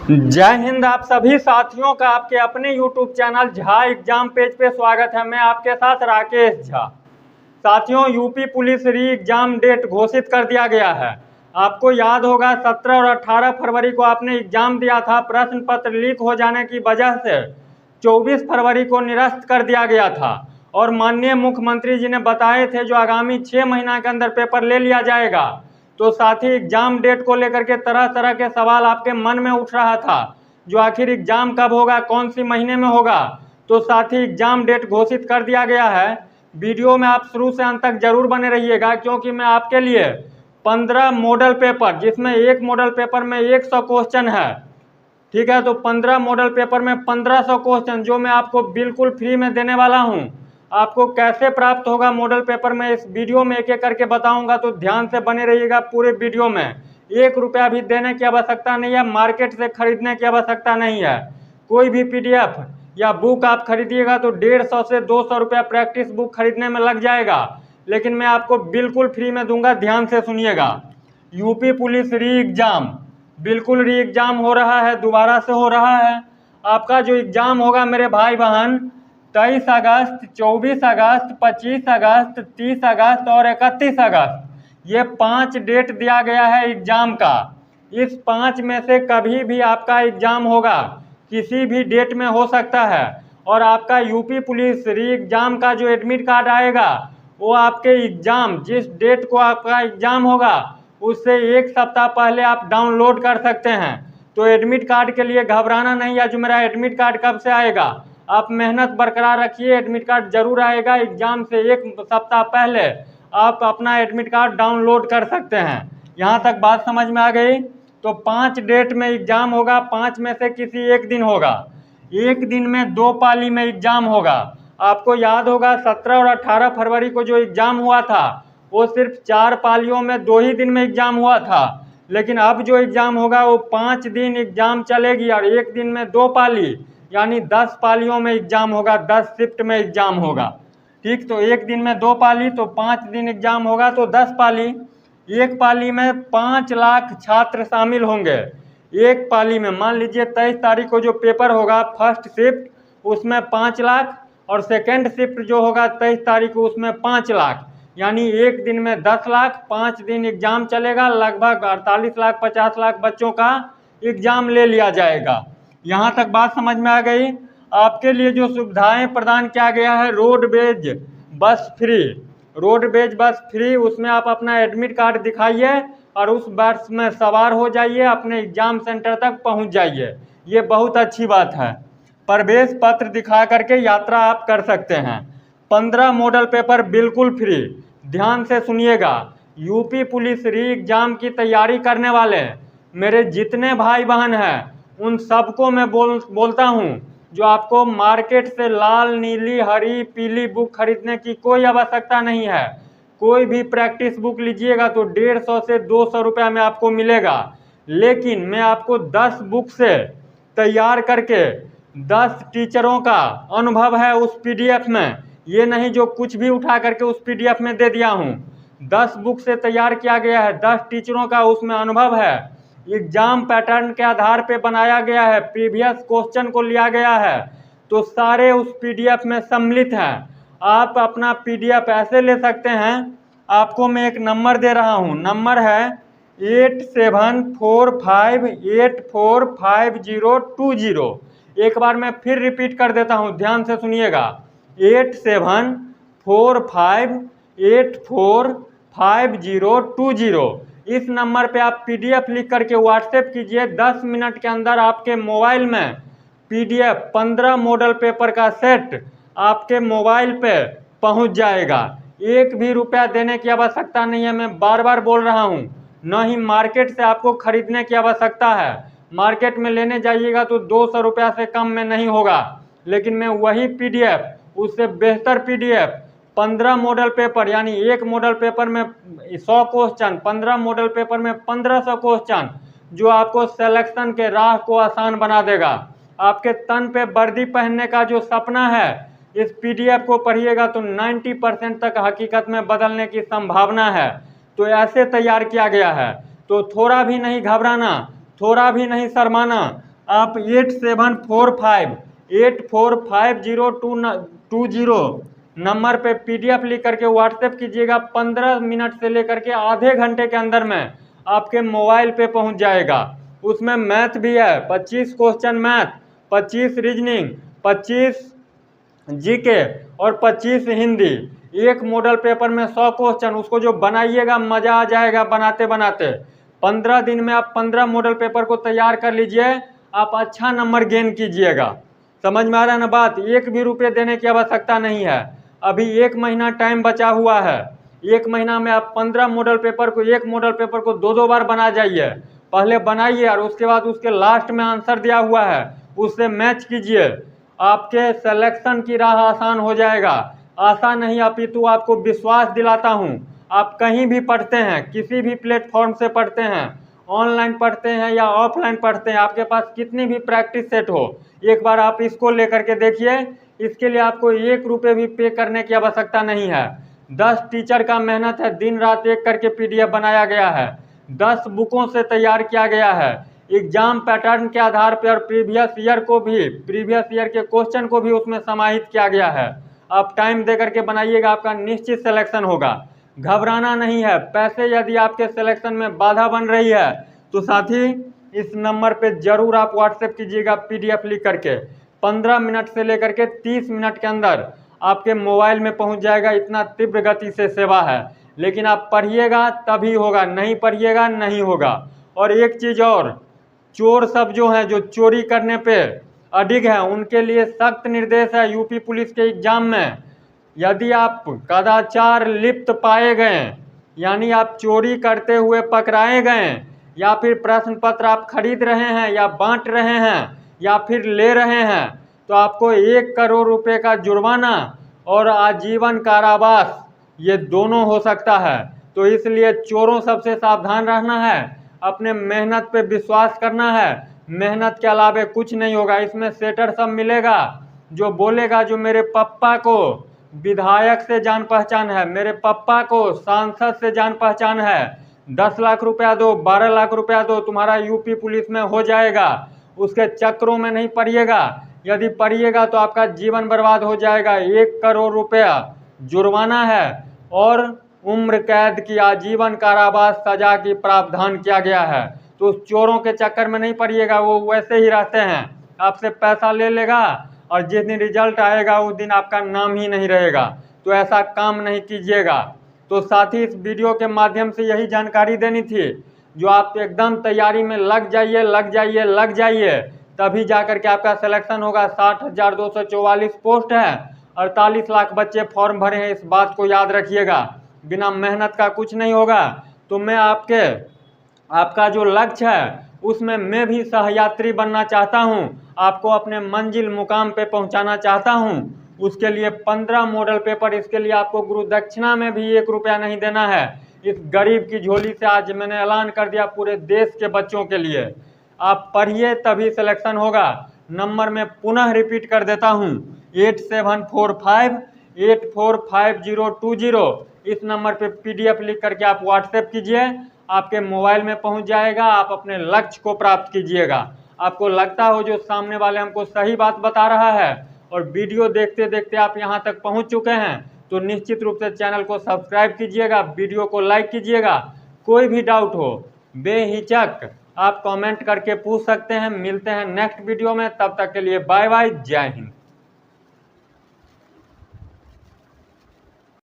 जय हिंद। आप सभी साथियों का आपके अपने YouTube channel Jha exam page पे स्वागत है। मैं आपके साथ राकेश झा। साथियों, UP police re exam date घोषित कर दिया गया है। आपको याद होगा 17 और 18 फरवरी को आपने एग्जाम दिया था। प्रश्न पत्र लीक हो जाने की वजह से 24 फरवरी को निरस्त कर दिया गया था और माननीय मुख्यमंत्री जी ने बताए थे जो आगामी 6 महीना के अंदर पेपर ले लिया जाएगा। तो साथ ही एग्जाम डेट को लेकर के तरह तरह के सवाल आपके मन में उठ रहा था, जो आखिर एग्जाम कब होगा, कौन सी महीने में होगा। तो साथ ही एग्जाम डेट घोषित कर दिया गया है। वीडियो में आप शुरू से अंत तक जरूर बने रहिएगा, क्योंकि मैं आपके लिए 15 मॉडल पेपर, जिसमें एक मॉडल पेपर में 100 क्वेश्चन है, ठीक है। तो 15 मॉडल पेपर में 1500 क्वेश्चन जो मैं आपको बिल्कुल फ्री में देने वाला हूं। आपको कैसे प्राप्त होगा मॉडल पेपर में इस वीडियो में एक एक करके बताऊंगा, तो ध्यान से बने रहिएगा पूरे वीडियो में। 1 रुपया भी देने की आवश्यकता नहीं है, मार्केट से खरीदने की आवश्यकता नहीं है। कोई भी PDF या बुक आप खरीदिएगा तो 150 से 200 रुपया प्रैक्टिस बुक खरीदने में लग जाएगा, लेकिन मैं आपको बिल्कुल फ्री में दूंगा। ध्यान से सुनिएगा। यूपी पुलिस री एग्जाम, बिल्कुल री एग्जाम हो रहा है, दोबारा से हो रहा है। आपका जो एग्जाम होगा मेरे भाई बहन, 23 अगस्त, 24 अगस्त, 25 अगस्त, 30 अगस्त और 31 अगस्त, ये 5 डेट दिया गया है एग्जाम का। इस 5 में से कभी भी आपका एग्जाम होगा, किसी भी डेट में हो सकता है। और आपका यूपी पुलिस री एग्जाम का जो एडमिट कार्ड आएगा, वो आपके एग्जाम, जिस डेट को आपका एग्जाम होगा उससे 1 सप्ताह पहले आप डाउनलोड कर सकते हैं। तो एडमिट कार्ड के लिए घबराना नहीं है। जो मेरा एडमिट कार्ड कब से आएगा, आप मेहनत बरकरार रखिए, एडमिट कार्ड जरूर आएगा। एग्जाम से 1 सप्ताह पहले आप अपना एडमिट कार्ड डाउनलोड कर सकते हैं। यहाँ तक बात समझ में आ गई। तो 5 डेट में एग्जाम होगा, 5 में से किसी एक दिन होगा। एक दिन में 2 पाली में एग्जाम होगा। आपको याद होगा 17 और 18 फरवरी को जो एग्जाम हुआ था, वो सिर्फ 4 पालियों में 2 ही दिन में एग्जाम हुआ था। लेकिन अब जो एग्जाम होगा वो 5 दिन एग्जाम चलेगी और एक दिन में 2 पाली, यानी 10 पालियों में एग्जाम होगा, 10 शिफ्ट में एग्जाम होगा। ठीक, तो एक दिन में 2 पाली, तो 5 दिन एग्जाम होगा तो 10 पाली। एक पाली में 5 लाख छात्र शामिल होंगे। एक पाली में मान लीजिए 23 तारीख को जो पेपर होगा फर्स्ट शिफ्ट, उसमें 5 लाख, और सेकेंड शिफ्ट जो होगा 23 तारीख को, उसमें 5 लाख, यानी एक दिन में 10 लाख। 5 दिन एग्जाम चलेगा, लगभग 48 लाख 50 लाख बच्चों का एग्जाम ले लिया जाएगा। यहाँ तक बात समझ में आ गई। आपके लिए जो सुविधाएं प्रदान किया गया है, roadways bus free, roadways bus free, उसमें आप अपना एडमिट कार्ड दिखाइए और उस बस में सवार हो जाइए, अपने एग्जाम सेंटर तक पहुंच जाइए। ये बहुत अच्छी बात है। प्रवेश पत्र दिखा करके यात्रा आप कर सकते हैं। 15 मॉडल पेपर बिल्कुल फ्री। ध्यान से सुनिएगा। यूपी पुलिस री एग्जाम की तैयारी करने वाले मेरे जितने भाई बहन हैं, उन सबको मैं बोलता हूं, जो आपको मार्केट से लाल, नीली, हरी, पीली बुक खरीदने की कोई आवश्यकता नहीं है। कोई भी प्रैक्टिस बुक लीजिएगा तो 150 से 200 रुपया में आपको मिलेगा। लेकिन मैं आपको 10 बुक से तैयार करके 10 टीचरों का अनुभव है उस PDF में, ये नहीं जो कुछ भी उठा करके उस PDF में दे दिया हूँ। 10 बुक से तैयार किया गया है, 10 टीचरों का उसमें अनुभव है। एग्जाम पैटर्न के आधार पे बनाया गया है, प्रीवियस क्वेश्चन को लिया गया है, तो सारे उस PDF में सम्मिलित हैं। आप अपना PDF ऐसे ले सकते हैं। आपको मैं एक नंबर दे रहा हूँ, नंबर है 8745845020। एक बार मैं फिर रिपीट कर देता हूँ, ध्यान से सुनिएगा। 8745845020। इस नंबर पे आप PDF लिख करके व्हाट्सएप कीजिए। 10 मिनट के अंदर आपके मोबाइल में PDF 15 मॉडल पेपर का सेट आपके मोबाइल पे पहुंच जाएगा। एक भी रुपया देने की आवश्यकता नहीं है। मैं बार बार बोल रहा हूं, न ही मार्केट से आपको खरीदने की आवश्यकता है। मार्केट में लेने जाइएगा तो 200 रुपया से कम में नहीं होगा, लेकिन मैं वही PDF, उससे बेहतर PDF, 15 मॉडल पेपर, यानी एक मॉडल पेपर में 100 क्वेश्चन, 15 मॉडल पेपर में 1500 क्वेश्चन, जो आपको सिलेक्शन के राह को आसान बना देगा। आपके तन पे वर्दी पहनने का जो सपना है, इस PDF को पढ़िएगा तो 90% तक हकीकत में बदलने की संभावना है। तो ऐसे तैयार किया गया है। तो थोड़ा भी नहीं घबराना, थोड़ा भी नहीं शर्माना। आप 8745845020 नंबर पे PDF लिख करके व्हाट्सएप कीजिएगा। 15 मिनट से लेकर के आधे घंटे के अंदर में आपके मोबाइल पे पहुंच जाएगा। उसमें मैथ भी है, 25 क्वेश्चन मैथ, 25 रीजनिंग, 25 जीके और 25 हिंदी। एक मॉडल पेपर में 100 क्वेश्चन, उसको जो बनाइएगा मजा आ जाएगा बनाते बनाते। 15 दिन में आप 15 मॉडल पेपर को तैयार कर लीजिए, आप अच्छा नंबर गेन कीजिएगा। समझ में आ रहा है ना बात? एक भी रुपये देने की आवश्यकता नहीं है। अभी 1 महीना टाइम बचा हुआ है। 1 महीना में आप 15 मॉडल पेपर को, एक मॉडल पेपर को 2-2 बार बना जाइए। पहले बनाइए और उसके बाद उसके लास्ट में आंसर दिया हुआ है, उससे मैच कीजिए। आपके सिलेक्शन की राह आसान हो जाएगा। आशा नहीं अपितु आपको विश्वास दिलाता हूँ। आप कहीं भी पढ़ते हैं, किसी भी प्लेटफॉर्म से पढ़ते हैं, ऑनलाइन पढ़ते हैं या ऑफलाइन पढ़ते हैं, आपके पास कितनी भी प्रैक्टिस सेट हो, एक बार आप इसको लेकर के देखिए। इसके लिए आपको 1 रुपये भी पे करने की आवश्यकता नहीं है। 10 टीचर का मेहनत है, दिन रात एक करके PDF बनाया गया है, 10 बुकों से तैयार किया गया है। एग्जाम पैटर्न के आधार पर और प्रीवियस ईयर के क्वेश्चन को भी उसमें समाहित किया गया है। आप टाइम दे करके बनाइएगा, आपका निश्चित सिलेक्शन होगा। घबराना नहीं है। पैसे यदि आपके सिलेक्शन में बाधा बन रही है तो साथी इस नंबर पे जरूर आप व्हाट्सएप कीजिएगा PDF लिख करके। 15 मिनट से लेकर के 30 मिनट के अंदर आपके मोबाइल में पहुंच जाएगा। इतना तीव्र गति से सेवा है। लेकिन आप पढ़िएगा तभी होगा, नहीं पढ़िएगा नहीं होगा। और एक चीज़ और, चोर सब जो हैं, जो चोरी करने पे अडिग हैं, उनके लिए सख्त निर्देश है यूपी पुलिस के एग्जाम में। यदि आप कदाचार लिप्त पाए गए, यानी आप चोरी करते हुए पकड़ाए गए, या फिर प्रश्न पत्र आप खरीद रहे हैं या बांट रहे हैं या फिर ले रहे हैं, तो आपको 1 करोड़ रुपए का जुर्माना और आजीवन कारावास, ये दोनों हो सकता है। तो इसलिए चोरों सबसे सावधान रहना है, अपने मेहनत पे विश्वास करना है। मेहनत के अलावा कुछ नहीं होगा। इसमें सेटर सब मिलेगा, जो बोलेगा जो मेरे पप्पा को विधायक से जान पहचान है, मेरे पप्पा को सांसद से जान पहचान है, 10 लाख रुपया दो, 12 लाख रुपया दो, तुम्हारा यूपी पुलिस में हो जाएगा। उसके चक्रों में नहीं पड़िएगा। यदि पड़िएगा तो आपका जीवन बर्बाद हो जाएगा। 1 करोड़ रुपया जुर्माना है और उम्र कैद की, आजीवन कारावास सजा की प्रावधान किया गया है। तो उस चोरों के चक्कर में नहीं पड़िएगा। वो वैसे ही रहते हैं, आपसे पैसा ले लेगा और जिस दिन रिजल्ट आएगा उस दिन आपका नाम ही नहीं रहेगा। तो ऐसा काम नहीं कीजिएगा। तो साथ ही इस वीडियो के माध्यम से यही जानकारी देनी थी, जो आप एकदम तैयारी में लग जाइए, तभी जाकर के आपका सिलेक्शन होगा। 60,244 पोस्ट है, 48 लाख बच्चे फॉर्म भरे हैं, इस बात को याद रखिएगा। बिना मेहनत का कुछ नहीं होगा। तो मैं आपका जो लक्ष्य है उसमें मैं भी सहयात्री बनना चाहता हूं, आपको अपने मंजिल मुकाम पे पहुंचाना चाहता हूं। उसके लिए 15 मॉडल पेपर, इसके लिए आपको गुरु दक्षिणा में भी 1 रुपया नहीं देना है। इस गरीब की झोली से आज मैंने ऐलान कर दिया पूरे देश के बच्चों के लिए। आप पढ़िए तभी सिलेक्शन होगा। नंबर में पुनः रिपीट कर देता हूँ, 8745845020। इस नंबर पे PDF लिख करके आप व्हाट्सएप कीजिए, आपके मोबाइल में पहुंच जाएगा। आप अपने लक्ष्य को प्राप्त कीजिएगा। आपको लगता हो जो सामने वाले हमको सही बात बता रहा है और वीडियो देखते देखते आप यहां तक पहुंच चुके हैं, तो निश्चित रूप से चैनल को सब्सक्राइब कीजिएगा, वीडियो को लाइक कीजिएगा। कोई भी डाउट हो बेहिचक आप कमेंट करके पूछ सकते हैं। मिलते हैं नेक्स्ट वीडियो में, तब तक के लिए बाय बाय, जय हिंद।